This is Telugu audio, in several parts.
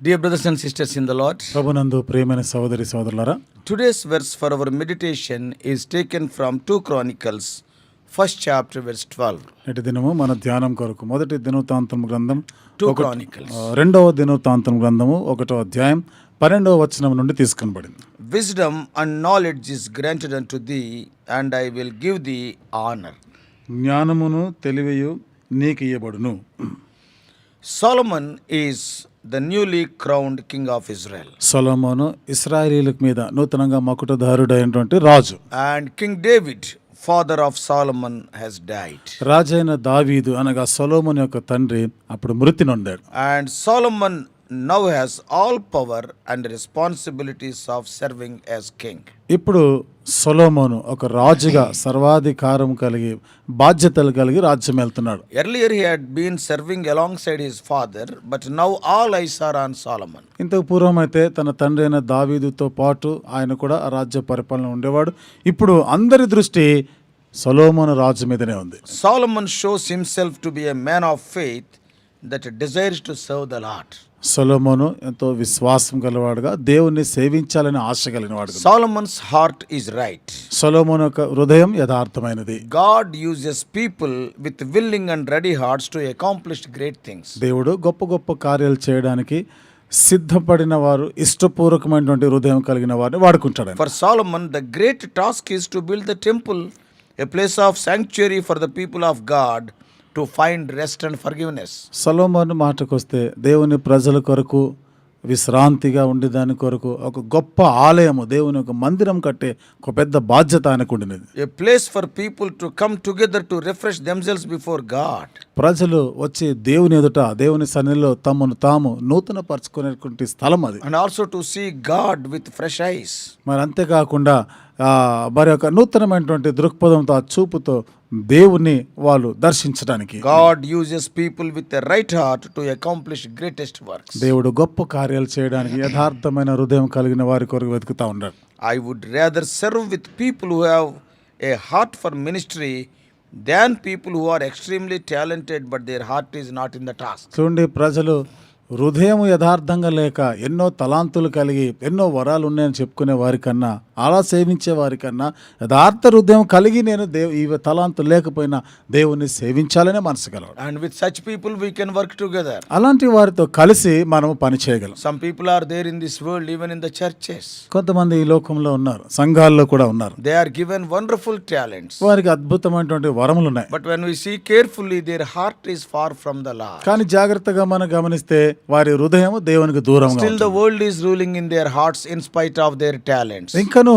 Dear brothers and sisters in the Lord, ప్రభునందు ప్రియమైన సహోదరి సహోదరులారా, today's verse for our meditation is taken from 2 Chronicles, 1st chapter, verse 12. నేటి దినము మన ధ్యానం కొరకు మొదటి దినవృత్తాంతం గ్రంథం 2 Chronicles. రెండవ దినవృత్తాంతం గ్రంథము 1వ అధ్యాయం 12వ వచనం నుండి తీసుకొనబడింది. Wisdom and knowledge is granted unto thee, and I will give thee honor. జ్ఞానమును తెలివియు నీకు ఇయ్యబడును. Solomon is the newly crowned king of Israel. సొలొమోను ఇశ్రాయేలీయుల మీద నూతనంగా మకుటధారుడైనటువంటి రాజు. And King David, father of Solomon, has died. రాజైన దావీదు అనగా సొలొమోను యొక్క తండ్రి అప్పుడు మృతి నొందాడు. And Solomon now has all power and responsibilities of serving as king. ఇప్పుడు సొలొమోను ఒక రాజుగా సర్వాధికారం కలిగి బాధ్యతలు కలిగి రాజ్యం వెళ్తున్నాడు. Earlier he had been serving alongside his father, but now all eyes are on Solomon. ఇంతకు పూర్వం అయితే తన తండ్రి అయిన దావీదుతో పాటు ఆయన కూడా ఆ రాజ్య పరిపాలన ఉండేవాడు. ఇప్పుడు అందరి దృష్టి సొలొమోను రాజు మీదనే ఉంది. Solomon shows himself to be a man of faith that desires to serve the Lord. సొలొమోను ఎంతో విశ్వాసం గలవాడుగా దేవుణ్ణి సేవించాలని ఆశ కలిగినవాడు. Solomon's heart is right. సొలొమోను యొక్క హృదయం యథార్థమైనది. God uses people with willing and ready hearts to accomplish great things. దేవుడు గొప్ప గొప్ప కార్యాలు చేయడానికి సిద్ధపడిన వారు, ఇష్టపూర్వకమైనటువంటి హృదయం కలిగిన వారిని వాడుకుంటాడు. For Solomon, the great task is to build the temple, a place of sanctuary for the people of God to find rest and forgiveness. సొలొమోను మాటకొస్తే దేవుని ప్రజల కొరకు విశ్రాంతిగా ఉండే దాని కొరకు ఒక గొప్ప ఆలయము, దేవుని ఒక మందిరం కట్టే ఒక పెద్ద బాధ్యత ఆయనకు ఉండినది. A place for people to come together to refresh themselves before God. ప్రజలు వచ్చి దేవుని ఎదుట, దేవుని సన్నిధిలో తమను తాము నూతన పరచుకునేటువంటి స్థలం అది. And also to see God with fresh eyes. మరి అంతేకాకుండా మరి ఒక నూతనమైనటువంటి దృక్పథంతో, ఆ చూపుతో దేవుణ్ణి వాళ్ళు దర్శించడానికి. God uses people with a right heart to accomplish greatest works. దేవుడు గొప్ప కార్యాలు చేయడానికి యథార్థమైన హృదయం కలిగిన వారి కొరకు వెతుకుతా ఉన్నాడు. I would rather serve with people who have a heart for ministry than people who are extremely talented but their heart is not in the task. చూడండి, ప్రజలు హృదయం యథార్థంగా లేక ఎన్నో తలాంతులు కలిగి ఎన్నో వరాలు ఉన్నాయని చెప్పుకునే వారికన్నా, అలా సేవించే వారికన్నా యథార్థ హృదయం కలిగి నేను ఈ తలాంతులు లేకపోయినా దేవుణ్ణి సేవించాలనే మనసు గలవాడు. And with such people we can work together. అలాంటి వారితో కలిసి మనము పని చేయగలం. Some people are there in this world, even in the churches. కొంతమంది ఈ లోకంలో ఉన్నారు, సంఘాల్లో కూడా ఉన్నారు. They are given wonderful talents. వారికి అద్భుతమైనటువంటి వరములు ఉన్నాయి. But when we see carefully, their heart is far from the Lord. కానీ జాగ్రత్తగా మనం గమనిస్తే వారి హృదయం దేవునికి దూరంగా Still the world is ruling in their hearts in spite of their talents. ఇంకను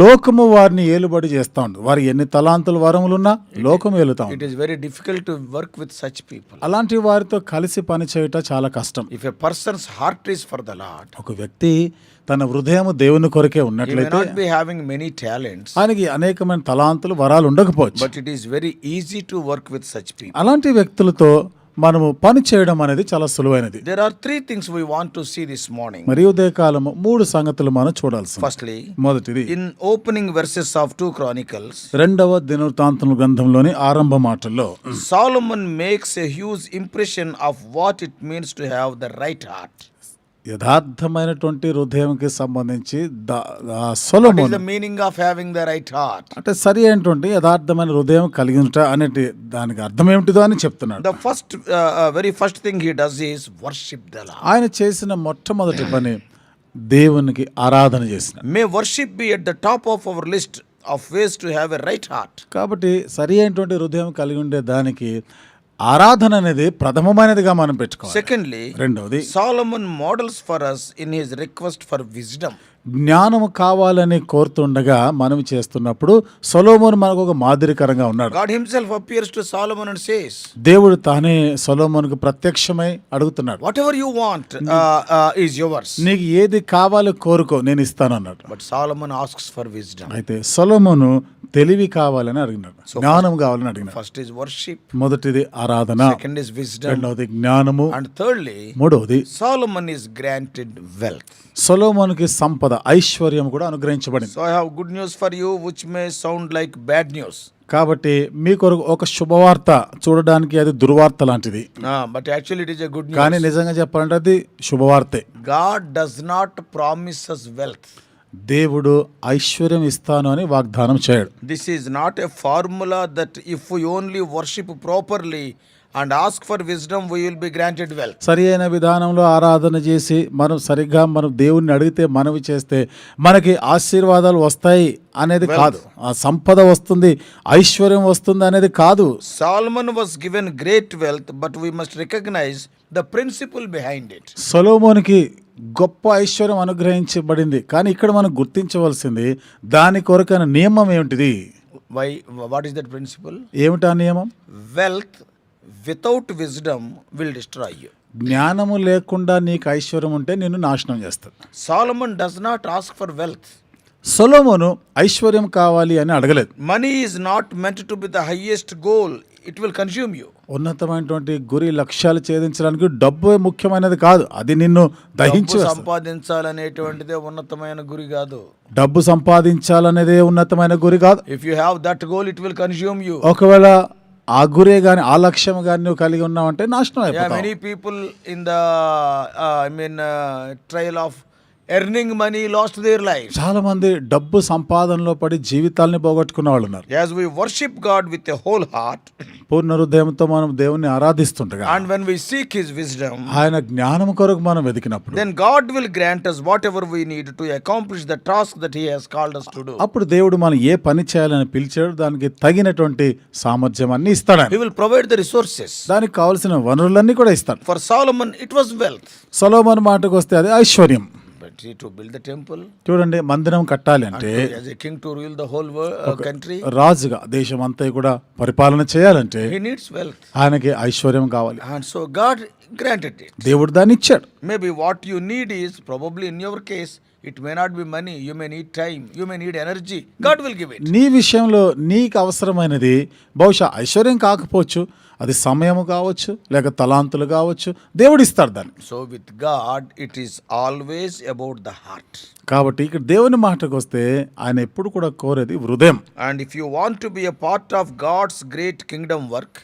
లోకము వారిని ఏలుబడి చేస్తా ఉంది. వారి ఎన్ని తలాంతుల వరములున్నా లోకం ఏలుతా ఉంది. It is very difficult to work with such people. అలాంటి వారితో కలిసి పని చేయటం చాలా కష్టం. If a person's heart is for the Lord, ఒక వ్యక్తి తన హృదయం దేవుని కొరకే he may ఉన్నట్లయితే not be having many talents, ఆయనకి అనేకమైన తలాంతులు వరాలు ఉండకపోవచ్చు. but it is very easy to work with such people. అలాంటి వ్యక్తులతో మనము పని చేయడం అనేది చాలా సులువైనది. There are three things we want to see this morning. మరి ఉదయకాలము 3 సంగతులు మనం చూడాల్సింది. Firstly, మొదటిది, in opening verses of 2 Chronicles, రెండవ దినవృత్తాంతం గ్రంథంలోని ఆరంభ మాటల్లో Solomon makes a huge impression of what it means to have the right heart. యథార్థమైనటువంటి హృదయంకి సంబంధించి What is Solomon the meaning of having the right heart? అంటే సరి అయినటువంటి యథార్థమైన హృదయం కలిగి ఉంట అనే దానికి అర్థం ఏమిటిదో అని చెప్తున్నాడు. The very first thing he does is worship the Lord. ఆయన చేసిన మొట్టమొదటి పని దేవునికి ఆరాధన చేసిన. May worship be at the top of our list of ways to have a right heart. కాబట్టి సరి అయినటువంటి హృదయం కలిగి ఉండే దానికి ఆరాధన అనేది ప్రథమమైనదిగా మనం పెట్టుకోవాలి. Secondly, రెండవది, Solomon models for us in his request for wisdom. జ్ఞానము కావాలని కోరుతుండగా మనం చేస్తున్నప్పుడు సొలొమోను మనకు ఒక మాదిరికరంగా ఉన్నాడు. God himself appears to Solomon and says, దేవుడు తానే సొలొమోనుకు ప్రత్యక్షమై అడుగుతున్నాడు, whatever you want is yours. నీకు ఏది కావాలో కోరుకో, నేను ఇస్తాను అన్నాడు. But Solomon asks for wisdom. అయితే సొలొమోను తెలివి కావాలని అడిగినాడు, జ్ఞానం కావాలని అడిగినాడు. First is worship, మొదటిది ఆరాధన, second is wisdom, రెండవది జ్ఞానము, and thirdly, మూడవది Solomon is granted wealth. సొలొమోనుకి సంపద, ఐశ్వర్యం కూడా అనుగ్రహించబడింది. So I have good news for you which may sound like bad news. కాబట్టి మీ కొరకు ఒక శుభవార్త చూడడానికి అది దుర్వార్త లాంటిది, But actually it is a good కానీ news. నిజంగా చెప్పాలంటే అది శుభవార్తే. God does not promise us wealth. దేవుడు ఐశ్వర్యం ఇస్తాను అని వాగ్దానం చేయడు. This is not a formula that if we only worship properly and ask for wisdom, we will be granted wealth. సరి అయిన విధానంలో ఆరాధన చేసి మనం సరిగ్గా మనం దేవుణ్ణి అడిగితే మనవి చేస్తే మనకి ఆశీర్వాదాలు వస్తాయి అనేది కాదు, ఆ సంపద వస్తుంది, ఐశ్వర్యం వస్తుంది అనేది కాదు. Solomon was given great wealth, but we must recognize the principle behind it. సొలొమోనుకి గొప్ప ఐశ్వర్యం అనుగ్రహించబడింది, కానీ ఇక్కడ మనం గుర్తించవలసింది దాని కొరకైన నియమం ఏమిటిది? Why? What is that principle? ఏమిటా నియమం? Wealth without wisdom will destroy you. జ్ఞానము లేకుండా నీకు ఐశ్వర్యం ఉంటే నిన్ను నాశనం చేస్తుంది. Solomon does not ask for wealth. సొలొమోను ఐశ్వర్యం కావాలి అని అడగలేదు. Money is not meant to be the highest goal. It will consume you. ఉన్నతమైనటువంటి గురి లక్ష్యాలు ఛేదించడానికి డబ్బు ముఖ్యమైనది కాదు, అది నిన్ను దహించి వేస్తుంది. సంపాదించాలనేటువంటిదే ఉన్నతమైన గురి కాదు. డబ్బు సంపాదించాలనేదే ఉన్నతమైన గురి కాదు. If you have that goal, it will consume you. ఒకవేళ ఆ గురే గాని ఆ లక్ష్యం గాని నువ్వు కలిగి ఉన్నావంటే నాశనం అయిపోతావు. Many people in the trial of earning money lost their lives. చాలా మంది డబ్బు సంపాదనలో పడి జీవితాల్ని పోగొట్టుకున్న వాళ్ళు ఉన్నారు. As we worship God with a whole heart, పూర్ణ హృదయంతో మనం దేవుణ్ణి ఆరాధిస్తుండగా, and when we seek His wisdom, ఆయన జ్ఞానం కొరకు మనం వెతికినప్పుడు, then God will grant us whatever we need to accomplish the task that He has called us to do. అప్పుడు దేవుడు మనం ఏ పని చేయాలని పిలిచాడు దానికి తగినటువంటి సామర్థ్యం అన్ని ఇస్తాడు. He will provide the resources. దానికి కావాల్సిన వనరులన్నీ కూడా ఇస్తాడు. For Solomon, it was wealth. సొలొమోను మాటకు వస్తే అది ఐశ్వర్యం. But to build the temple, చూడండి, మందిరం కట్టాలి అంటే, as a king to rule the whole country, రాజుగా దేశం అంతా కూడా పరిపాలన చేయాలంటే he needs wealth. ఆయనకి ఐశ్వర్యం కావాలి. And so God granted it. దేవుడు దాన్ని ఇచ్చాడు. Maybe what you need is, probably in your case, it may not be money. You may need time. You may need energy. God will give it. నీ విషయంలో నీకు అవసరమైనది బహుశా ఐశ్వర్యం కాకపోవచ్చు, అది సమయము కావచ్చు, లేక తలాంతులు కావచ్చు, దేవుడు ఇస్తాడు దాన్ని. So with God, it is always about the heart. కాబట్టి ఇక్కడ దేవుని మాటకు వస్తే ఆయన ఎప్పుడు కూడా కోరేది హృదయం. And if you want to be a part of God's great kingdom work,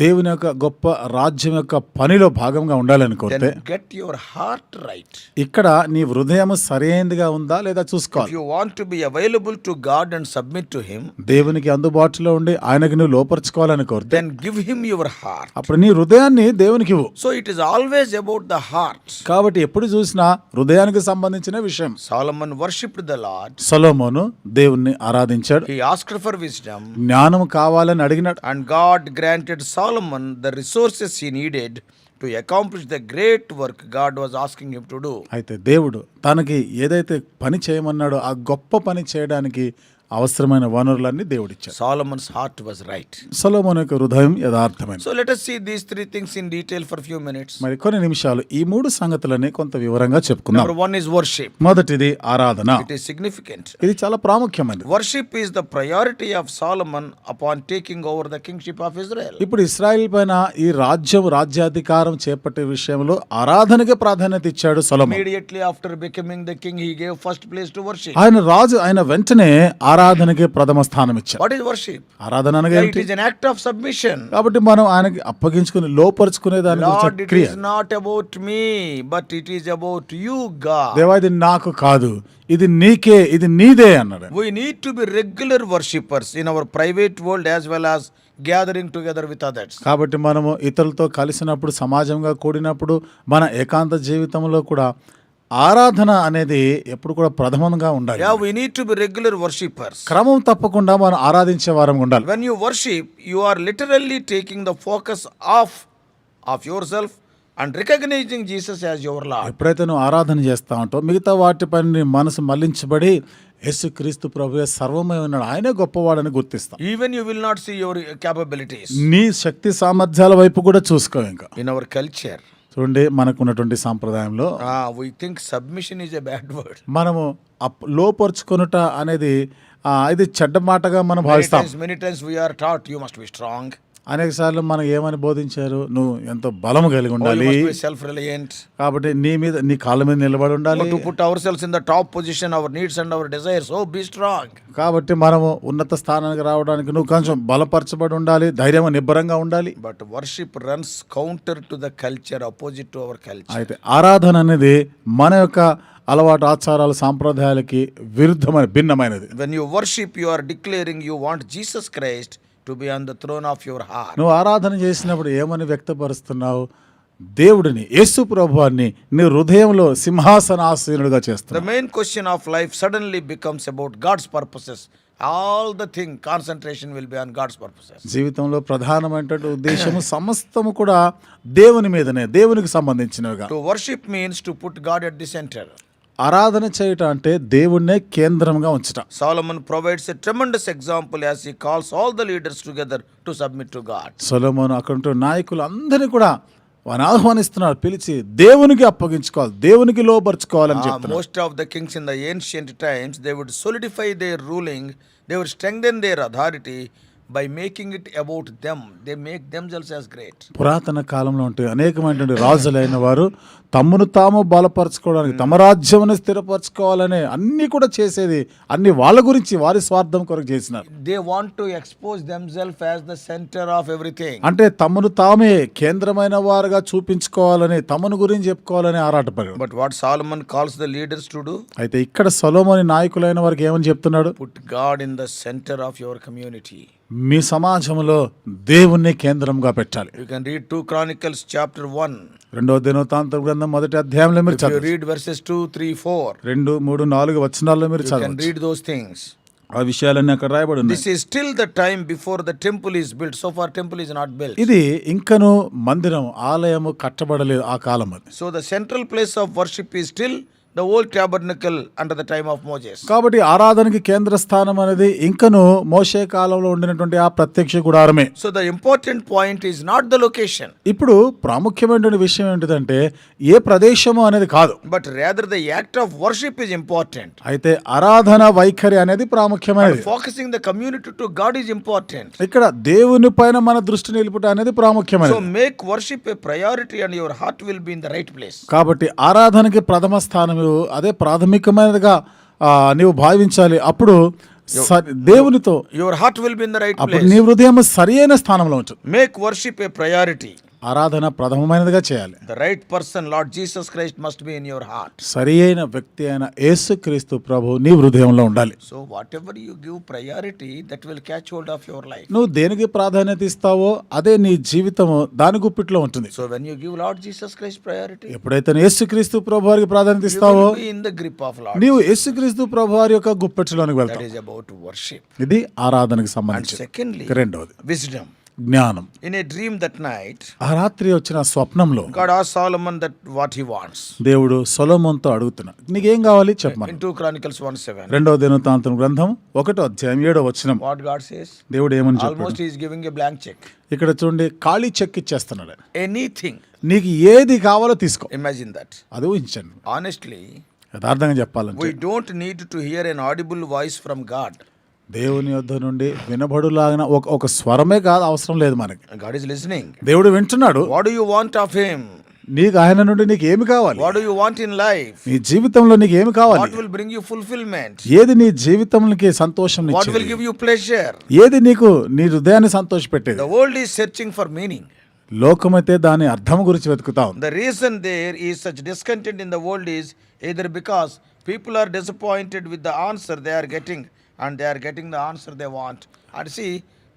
దేవుని యొక్క గొప్ప రాజ్యం యొక్క పనిలో భాగంగా ఉండాలని కోరితే, then get your heart right. ఇక్కడ నీ హృదయం సరైనదిగా ఉందా లేదా చూసుకోవాలి. If you want to be available to God and submit to Him, దేవునికి అందుబాటులో ఉండి ఆయనకి నువ్వు లోపరుచుకోవాలని కోరితే, then give Him your heart. అప్పుడు నీ హృదయాన్ని దేవునికి ఇవ్వు. So it is always about the heart. కాబట్టి ఎప్పుడు చూసినా హృదయానికి సంబంధించిన విషయం. Solomon worshipped the Lord. సొలొమోను దేవుణ్ణి ఆరాధించాడు. He asked for wisdom. జ్ఞానం కావాలని అడిగినాడు. And God granted Solomon the resources he needed to accomplish the great work God was asking him to do. అయితే దేవుడు తనకి ఏదైతే పని చేయమన్నాడో ఆ గొప్ప పని చేయడానికి అవసరమైన వనరులన్నీ దేవుడిచ్చాడు. Solomon's heart was right. సొలొమోను యొక్క హృదయం యథార్థమైనది. So let us see these three things in detail for a few minutes. మరి కొన్ని నిమిషాలు ఈ మూడు సంగతులని కొంత వివరంగా చెప్పుకుందాం. Number one is worship. మొదటిది ఆరాధన. It is significant. ఇది చాలా ప్రాముఖ్యమైనది. Worship is the priority of Solomon upon taking over the kingship of Israel. ఇప్పుడు ఇశ్రాయేల్ పైన ఈ రాజ్యాధికారం చేపట్టే విషయంలో ఆరాధనకే ప్రాధాన్యత ఇచ్చాడు సొలొమోను. Immediately after becoming the king, he gave first place to worship. ఆయన రాజు అయిన వెంటనే ఆరాధనకే ప్రథమ స్థానం ఇచ్చాడు. What is worship? ఆరాధన అనగా It ఏంటి? is an act of submission. కాబట్టి మనం ఆయనకి అప్పగించుకుని లోపరుచుకునే దాని Lord, గురించి it క్రియ. is not about me, but it is about you, God. దేవా, ఇది నాకు కాదు, ఇది నీకే, ఇది నీదే అన్నాడు. We need to be regular worshippers in our private world as well as gathering together with others. కాబట్టి మనము ఇతరులతో కలిసినప్పుడు, సమాజంగా కూడినప్పుడు, మన ఏకాంత జీవితంలో కూడా ఆరాధన అనేది ఎప్పుడు కూడా ప్రథమంగా ఉండాలి. Yeah, we need to be regular worshippers. క్రమం తప్పకుండా మనం ఆరాధించే వారం ఉండాలి. When you worship, you are literally taking the focus of yourself and recognizing Jesus as your Lord. ఎప్పుడైతే నువ్వు ఆరాధన చేస్తా ఉంటావు, మిగతా వాటిపైన నీ మనసు మళ్లించబడి యేసుక్రీస్తు ప్రభువే సర్వమై ఉన్నాడు, ఆయనే గొప్పవాడని గుర్తిస్తాం. Even you will not see your capabilities. నీ శక్తి సామర్థ్యాల వైపు కూడా చూసుకో. ఇంకా In our culture, చూడండి, మనకున్నటువంటి సాంప్రదాయంలో we think submission is a bad word. మనము లోపరుచుకొనుట అనేది ఇది చెడ్డ మాటగా మనం భావిస్తాం. Many times we are taught you must be strong. అనేక సార్లు మనకు ఏమని బోధించారు, నువ్వు ఎంతో బలం కలిగి Oh, you ఉండాలి, must be self-reliant. కాబట్టి నీ కాళ్ళ మీద నిలబడి ఉండాలి, To put ourselves in the top position, our needs and our desires. Oh, be strong. కాబట్టి మనము ఉన్నత స్థానానికి రావడానికి నువ్వు కొంచెం బలపరచబడి ఉండాలి, ధైర్యం నిబ్బరంగా ఉండాలి. But worship runs counter to the culture, opposite to our culture. అయితే ఆరాధన అనేది మన యొక్క అలవాటు ఆచారాలు సాంప్రదాయాలకి భిన్నమైనది. When you worship, you are declaring you want Jesus Christ to be on the throne of your heart. నువ్వు ఆరాధన చేసినప్పుడు ఏమని వ్యక్తపరుస్తున్నావు? దేవుడిని, యేసు ప్రభువాన్ని నీ హృదయంలో సింహాసనాసీనుడిగా The చేస్తున్నావు. main question of life suddenly becomes about God's purposes. All the thing, concentration will be on God's purposes. జీవితంలో ప్రధానమైనటువంటి ఉద్దేశము సమస్తము కూడా దేవుని మీదనే, దేవునికి సంబంధించినవిగా. To worship means to put God at the center. ఆరాధన చేయటం అంటే దేవుణ్ణే కేంద్రంగా ఉంచటం. Solomon provides a tremendous example as he calls all the leaders together to submit to God. సొలొమోను అక్కడ నాయకులు అందరినీ కూడా వారిని ఆహ్వానిస్తున్నారు, పిలిచి దేవునికి అప్పగించుకోవాలి, దేవునికి లోబర్చుకోవాలని చెప్తున్నారు. Most of the kings in the ancient times, they would solidify their ruling, they would strengthen their authority by making it about them. They make themselves as great. పురాతన కాలంలో ఉంటే అనేకమైనటువంటి రాజులైన వారు తమను తాము బలపరచుకోవడానికి, తమ రాజ్యమును స్థిరపరచుకోవాలని అన్ని కూడా చేసేది అన్ని వాళ్ళ గురించి, వారి స్వార్థం కొరకు చేసినారు. They want to expose themselves as the center of everything. అంటే తమను తామే కేంద్రమైన వారుగా చూపించుకోవాలని, తమను గురించి చెప్పుకోవాలని ఆరాటపడారు. But what Solomon calls the leaders to do? అయితే ఇక్కడ సొలొమోను నాయకులైన వారికి ఏమని చెప్తున్నాడు? Put God in the center of your community. మీ సమాజంలో దేవుణ్ణి కేంద్రంగా పెట్టాలి. You can read 2 Chronicles chapter 1. రెండవ దినవృత్తాంత గ్రంథం 1వ అధ్యాయంలో మీరు If you చదవండి. read verses 2, 3, 4, 2, 3, 4 వచనాల్లో మీరు you can చదవండి. read those things. ఆ విషయాలన్నీ అక్కడ రాయబడి ఉన్నాయి. This is still the time before the temple is built. So far temple is not built. ఇది ఇంకను మందిరం, ఆలయము కట్టబడలేదు ఆ కాలం అది. So the central place of worship is still the old tabernacle under the time of Moses. కాబట్టి ఆరాధనకి కేంద్ర స్థానం అనేది ఇంకను మోషే కాలంలో ఉండినటువంటి ఆ ప్రత్యక్ష గుడారమే. So the important point is not the location, ఇప్పుడు ప్రాముఖ్యమైనటువంటి విషయం ఏంటిదంటే ఏ ప్రదేశము అనేది కాదు, but rather the act of worship is important. అయితే ఆరాధన వైఖరి అనేది ప్రాముఖ్యమైనది. Focusing the community to God is important. ఇక్కడ దేవుని పైన మన దృష్టి నిలుపుట అనేది So ప్రాముఖ్యమైనది. make worship a priority and your heart will be in the right place. కాబట్టి ఆరాధనకి ప్రథమ స్థానం అదే ప్రాథమికమైనదిగా నీవు భావించాలి. అప్పుడు దేవునితో Your heart will be in the right అప్పుడు place. నీ హృదయం సరి అయిన స్థానంలో ఉంటుంది. Make worship a priority. ఆరాధన ప్రథమమైనదిగా చేయాలి. The right person, Lord Jesus Christ, must be in your heart. సరి అయిన వ్యక్తి అయిన యేసుక్రీస్తు ప్రభు నీ హృదయంలో ఉండాలి. So whatever you give priority, that will catch hold of your life. నువ్వు దేనికి ప్రాధాన్యత ఇస్తావో అదే నీ జీవితము దాని గుప్పిట్లో ఉంటుంది. So when you give Lord Jesus Christ priority, ఎప్పుడైతే యేసుక్రీస్తు ప్రభు వారికి ప్రాధాన్యత you ఇస్తావో will be in the grip of Lord. నీవు యేసుక్రీస్తు ప్రభు వారి యొక్క గుప్పెట్లోనికి That వెళ్తావు. is about worship. ఇది ఆరాధనకు And సంబంధించి. secondly, రెండవది wisdom. జ్ఞానం. In a dream that night, ఆ రాత్రి వచ్చిన స్వప్నంలో God asked Solomon that what he wants. దేవుడు సొలొమోనుతో అడుగుతున్నాడు, నీకేం కావాలి చెప్పమని. In 2 Chronicles 1:7, రెండవ దినవృత్తాంతం గ్రంథం 1వ అధ్యాయం 7వ వచనం what God says? దేవుడు ఏమని చెప్పాడు? Almost he is giving a blank check. ఇక్కడ చూడండి, ఖాళీ చెక్ ఇచ్చేస్తున్నాడు. Anything. నీకు ఏది కావాలో తీసుకో. Imagine that. అది ఊహించండి. Honestly, యథార్థంగా చెప్పాలంటే we don't need to hear an audible voice from God. దేవుని యొద్ద నుండి వినబడులాగిన ఒక స్వరమే కాదు అవసరం లేదు మనకి. God is listening. దేవుడు వింటున్నాడు. What do you want of him? నీకు ఆయన నుండి నీకు ఏమి కావాలి? What do you want in life? నీ జీవితంలో నీకు ఏమి కావాలి? What will bring you fulfillment? ఏది నీ జీవితంలోకి సంతోషం What will ఇచ్చేది? give you pleasure? ఏది నీకు నీ హృదయాన్ని సంతోషపెట్టేది? The world is searching for meaning. లోకమైతే దాని అర్థం గురించి వెతుకుతా ఉంది. The reason there is such discontent in the world is either because people are disappointed with the answer they are getting, and they are getting the answer they want. And see,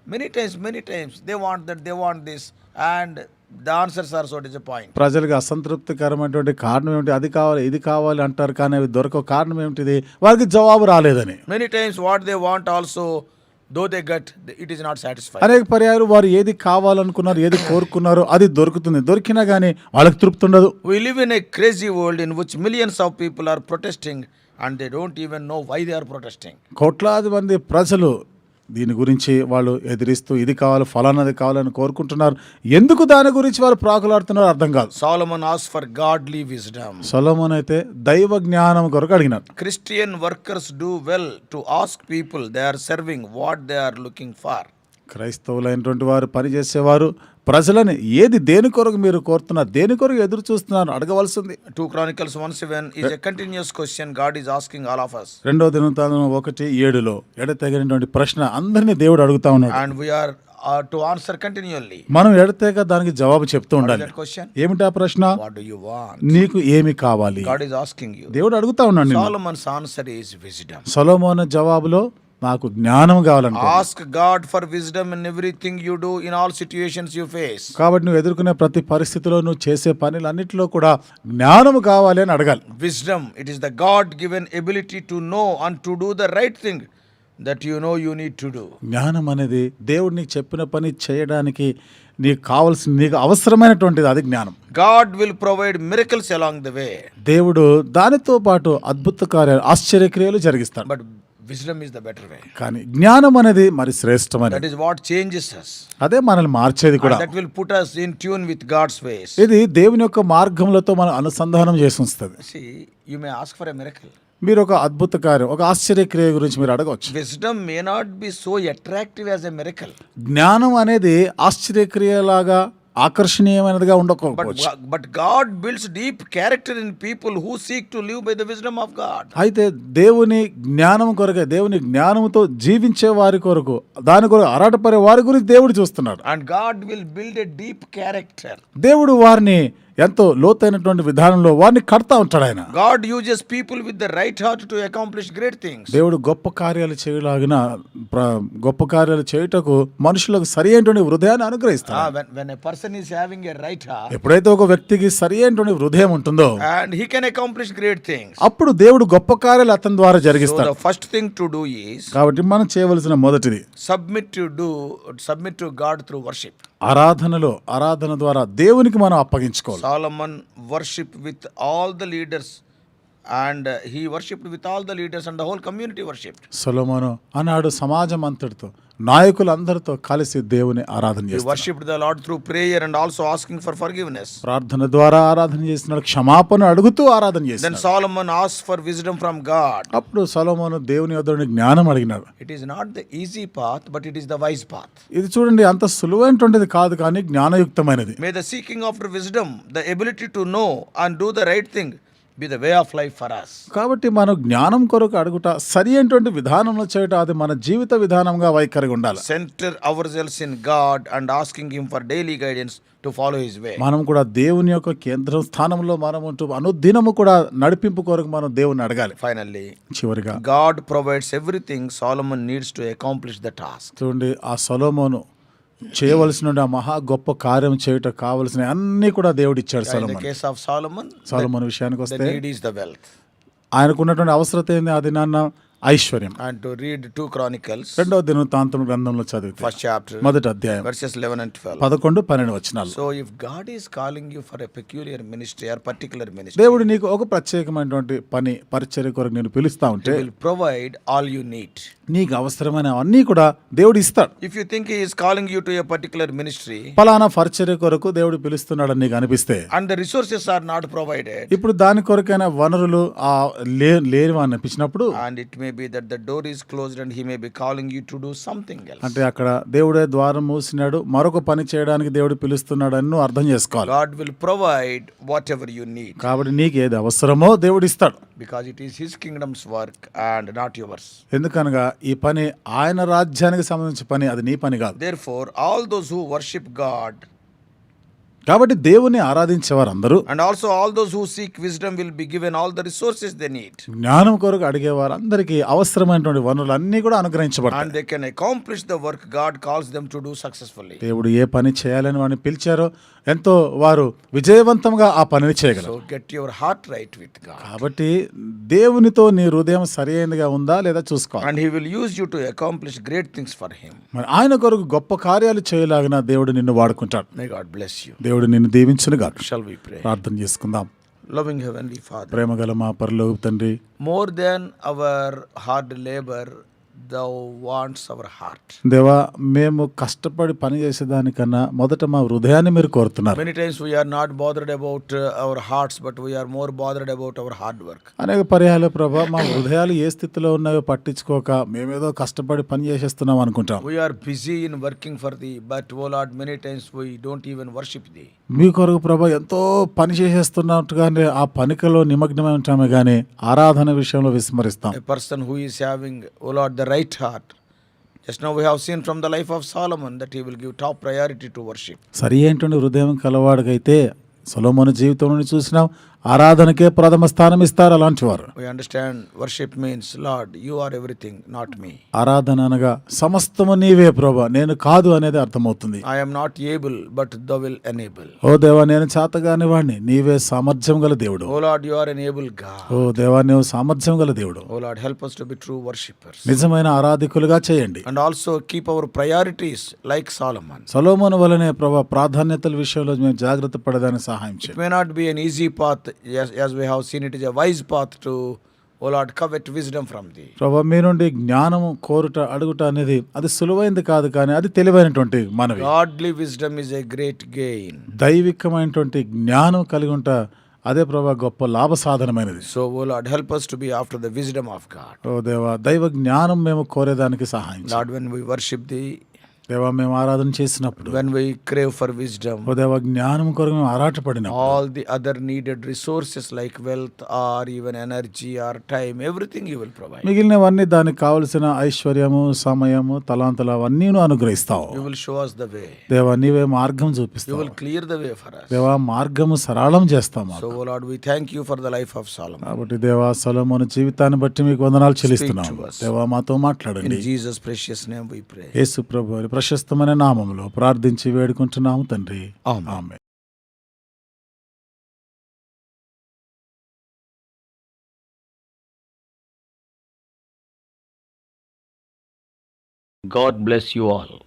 many times they want that, they want this, and the answers are so disappointing. ప్రజలకు అసంతృప్తికరమైనటువంటి కారణం ఏమిటి? అది కావాలి, ఇది కావాలి అంటారు, కానీ అవి దొరకవు. కారణం ఏమిటిది? వారికి జవాబు రాలేదని. Many times what they want also, though they get, it is not satisfied. అనేక పర్యాయాలు వారు ఏది కావాలనుకున్నారు, ఏది కోరుకున్నారో అది దొరుకుతుంది. దొరికినా కానీ వాళ్ళకి తృప్తి ఉండదు. We live in a crazy world in which millions of people are protesting and they don't even know why they are protesting. కోట్లాది మంది ప్రజలు దీని గురించి వాళ్ళు ఎదిరిస్తూ ఇది కావాలి, ఫలానాది కావాలని కోరుకుంటున్నారు. ఎందుకు దాని గురించి వాళ్ళు ప్రాకులాడుతున్నారో అర్థం కాదు. Solomon asked for godly wisdom. సొలొమోను అయితే దైవ జ్ఞానం కొరకు అడిగినారు. Christian workers do well to ask people they are serving what they are looking for. క్రైస్తవులైనటువంటి వారు పనిచేసేవారు ప్రజలని దేని కొరకు మీరు కోరుతున్నారు, దేని కొరకు ఎదురు చూస్తున్నారు అడగవలసింది. 2 Chronicles 1:7 is a continuous question God is asking all of us. 2 దినవృత్తాంతం 1:7 ఎడతెగనటువంటి ప్రశ్న అందరినీ దేవుడు అడుగుతా ఉన్నాడు. And we are to answer continually. మనం ఎడతెగ దానికి జవాబు చెప్తూ What is ఉండాలి. that question? ఏమిటా ప్రశ్న? What do you want? నీకు ఏమి కావాలి? God is asking you. దేవుడు అడుగుతా ఉన్నాడు నిన్ను. Solomon's answer is wisdom. సొలొమోను జవాబులో నాకు జ్ఞానం కావాలంట. Ask God for wisdom in everything you do, in all situations you face. కాబట్టి నువ్వు ఎదుర్కొనే ప్రతి పరిస్థితిలో నువ్వు చేసే పనులన్నిటిలో కూడా జ్ఞానం కావాలి అని అడగాలి. Wisdom, it is the God given ability to know and to do the right thing that you know you need to do. జ్ఞానం అనేది దేవుడు నీకు చెప్పిన పని చేయడానికి నీకు అవసరమైనటువంటిది, అది జ్ఞానం. God will provide miracles along the way. దేవుడు దానితో పాటు అద్భుత కార్యాలు, ఆశ్చర్యక్రియలు జరిగిస్తాడు. But wisdom is the better way. కానీ జ్ఞానం అనేది మరి శ్రేష్టమైనది. That is what changes us. అదే మనల్ని మార్చేది కూడా. And that will put us in tune with God's ways. ఇది దేవుని యొక్క మార్గములతో మనం అనుసంధానం చేసి ఉంచుతుంది. See, you may ask for a miracle. మీరు ఒక అద్భుత కార్యం, ఒక ఆశ్చర్యక్రియ గురించి మీరు అడగవచ్చు. Wisdom may not be so attractive as a miracle. జ్ఞానం అనేది ఆశ్చర్యక్రియలాగా ఆకర్షణీయమైనదిగా ఉండకపోవచ్చు. But God builds deep character in people who seek to live by the wisdom of God. అయితే దేవుని జ్ఞానం కొరకే, దేవుని జ్ఞానంతో జీవించే వారి కొరకు, దాని కొరకు ఆరాటపడే వారి గురించి దేవుడు చూస్తున్నాడు. And God will build a deep character. దేవుడు వారిని ఎంతో లోతైనటువంటి విధానంలో వారిని కడతా ఉంటాడు ఆయన. God uses people with the right heart to accomplish great things. దేవుడు గొప్ప కార్యాలు గొప్ప కార్యాలు చేయుటకు మనుషులకు సరి అయినటువంటి హృదయాన్ని అనుగ్రహిస్తాడు. When a person is having a right heart, ఎప్పుడైతే ఒక వ్యక్తికి సరి అయినటువంటి హృదయం ఉంటుందో and he can accomplish great things, అప్పుడు దేవుడు గొప్ప కార్యాలు అతని ద్వారా జరిగిస్తాడు. So the first thing to do is, కాబట్టి మనం చేయవలసిన మొదటిది submit to God through worship. ఆరాధన ద్వారా దేవునికి మనం అప్పగించుకోవాలి. Solomon worshipped with all the leaders, and he worshipped with all the leaders, and the whole community worshipped. సొలొమోను ఆనాడు సమాజం అంతటితో, నాయకులందరితో కలిసి దేవుని ఆరాధన He చేస్తాడు. worshipped the Lord through prayer and also asking for forgiveness. ప్రార్థన ద్వారా ఆరాధన చేస్తున్నాడు, క్షమాపణ అడుగుతూ ఆరాధన Then చేస్తున్నాడు. Solomon asked for wisdom from God. అప్పుడు సొలొమోను దేవుని యొద్ద నుండి జ్ఞానం అడిగినాడు. It is not the easy path, but it is the wise path. ఇది చూడండి, అంత సులువైనటువంటిది కాదు, కానీ జ్ఞానయుక్తమైనది. May the seeking after wisdom, the ability to know and do the right thing, be the way of life for us. కాబట్టి మనం జ్ఞానం కొరకు అడుగుట, సరి అయినటువంటి విధానంలో చేయట, అది మన జీవిత విధానంగా వైఖరిగా ఉండాలి. Center ourselves in God and asking Him for daily guidance to follow His way. మనం కూడా దేవుని యొక్క కేంద్ర స్థానంలో మనం ఉంటూ అనుదినము కూడా నడిపింపు కొరకు మనం దేవుని అడగాలి. Finally, చివరిగా God provides everything Solomon needs to accomplish the task. చూడండి, ఆ సొలొమోను చేయవలసిన ఆ మహా గొప్ప కార్యం చేయుట కావలసిన అన్ని కూడా దేవుడు ఇచ్చాడు. In the case of సొలొమోను విషయానికి the వస్తే need is the wealth. ఆయనకున్నటువంటి అవసరత ఏంది? అది నాన్న ఐశ్వర్యం. And to read 2 Chronicles, 2వ దినవృత్తాంతం గ్రంథంలో చదివితే 1st chapter, మొదటి అధ్యాయం verses 11 and 12. 11-12 వచనాలు. So if God is calling you for a peculiar ministry or particular ministry, దేవుడు నీకు ఒక ప్రత్యేకమైనటువంటి పని, పరిచర్య కొరకు నేను పిలుస్తా ఉంటే He will provide all you need. నీకు అవసరమైన అన్నీ కూడా దేవుడు ఇస్తాడు. If you think He is calling you to a particular ministry ఫలానా పరిచర్య కొరకు దేవుడు పిలుస్తున్నాడని నీకు అనిపిస్తే, and the resources are not provided, ఇప్పుడు దాని కొరకైనా వనరులు లేనివి అనిపించినప్పుడు, and it may be that the door is closed and He may be calling you to do something else, అంటే అక్కడ దేవుడే ద్వారం మూసినాడు, మరొక పని చేయడానికి దేవుడు పిలుస్తున్నాడు అని నువ్వు అర్థం చేసుకోవాలి. God will provide whatever you need, కాబట్టి నీకు ఏది అవసరమో దేవుడు ఇస్తాడు. because it is His kingdom's work and not yours. ఎందుకనగా ఈ పని ఆయన రాజ్యానికి సంబంధించిన పని, అది నీ పని కాదు. Therefore all those who worship God, కాబట్టి దేవుని ఆరాధించేవారు అందరూ, and also all those who seek wisdom, will be given all the resources they need, జ్ఞానం కొరకు అడిగేవారు అందరికీ అవసరమైనటువంటి వనరులు అన్నీ కూడా అనుగ్రహించబడతాయి. and they can accomplish the work God calls them to do successfully. దేవుడు ఏ పని చేయాలని వారిని పిలిచారో ఎంతో వారు విజయవంతంగా ఆ పనిని చేయగలరు. So get your heart right with God, కాబట్టి దేవునితో నీ హృదయం సరైనదిగా ఉందా లేదా చూసుకోవాలి. and He will use you to accomplish great things for Him. మరి ఆయన కొరకు గొప్ప కార్యాలు చేయలాగిన దేవుడు నిన్ను వాడుకుంటాడు. May God bless you. దేవుడు నిన్ను దీవించును గాక. Shall we pray? ప్రార్థన చేసుకుందాం. Loving Heavenly Father, ప్రేమగల మా పరలోక తండ్రి, more than our hard labor, thou wants our heart. దేవా మేము కష్టపడి పని చేసేదానికన్నా మొదట మా హృదయాన్ని మీరు కోరుతున్నారు. Many times we are not bothered about our hearts, but we are more bothered about our hard work. అనేక పర్యాలు ప్రభా మా హృదయాలు ఏ స్థితిలో ఉన్నాయో పట్టించుకోక మేమేదో కష్టపడి పని చేసేస్తున్నాం అనుకుంటాం. We are busy in working for thee, but oh Lord, many times we don't even worship thee. మీ కొరకు ప్రభా ఎంతో పని చేసేస్తున్నట్టుగానే ఆ పనికలో నిమగ్నమై ఉంటామే కానీ ఆరాధన విషయంలో విస్మరిస్తాం. A person who is having, oh Lord, the right heart. Just now we have seen from the life of Solomon that he will give top priority to worship. సరి ఏంటండి హృదయం కలవాడికైతే సొలొమోను జీవితంలో చూసినాం ఆరాధనకే ప్రథమ స్థానం ఇస్తారు అలాంటి వారు. We understand worship means, Lord, you are everything, not me. ఆరాధన అనగా సమస్తము నీవే ప్రభా నేను కాదు అనేది అర్థమవుతుంది. I am not able, but thou will enable. ఓ దేవా నేను చేతగాని వాడిని నీవే సామర్థ్యం గల దేవుడు. Oh Lord, you are an able God. ఓ దేవా నీవు సామర్థ్యం గల దేవుడు. Oh Lord, help us to be true worshippers. నిజమైన ఆరాధికులుగా చేయండి. And also keep our priorities like Solomon. సొలొమోను వలనే ప్రభా ప్రాధాన్యతల విషయంలో మేము జాగ్రత్త పడడానికి సహాయం It చేయండి. may not be an easy path, as we have seen, it is a wise path to, O Lord, covet wisdom from thee. ప్రభా మీ నుండి జ్ఞానము కోరుట అడుగుట అనేది అది సులువైంది కాదు కానీ అది తెలివైనటువంటి మనవి. Godly wisdom is a great gain. దైవికమైనటువంటి జ్ఞానం కలిగి ఉంట అదే ప్రభా గొప్ప లాభ సాధనమైనది. So, O Lord, help us to be after the wisdom of God. ఓ దేవా దైవ జ్ఞానం మేము కోరేదానికి సహాయం చేయండి. Lord, when we worship thee, దేవా మేము ఆరాధన చేసినప్పుడు when we crave for wisdom, ఓ దేవా జ్ఞానం కొరకు మేము ఆరాటపడినప్పుడు all the other needed resources like wealth or even energy or time, everything you will provide. మిగిలినవన్నీ దానికి కావలసిన ఐశ్వర్యము సమయము తలాంతులు అవన్నీ నువ్వు అనుగ్రహిస్తావు. You will show us the way. దేవా నీవే మార్గం You చూపిస్తావు. will clear the way for us. దేవా మార్గము సరళం చేస్తాము. So, O Lord, we thank you for the life of Solomon. కాబట్టి దేవా సొలొమోను జీవితాన్ని బట్టి మీకు వందనాలు చెల్లిస్తున్నాము. Speak to us. దేవా మాతో In మాట్లాడండి. Jesus' precious name we pray. యేసు ప్రభువు వారి ప్రశస్తమైన నామములో ప్రార్థించి వేడుకుంటున్నాము తండ్రి. Amen. Amen. God bless you all.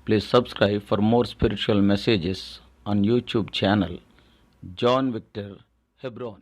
Please subscribe for more spiritual messages on YouTube channel John Victor Hebron.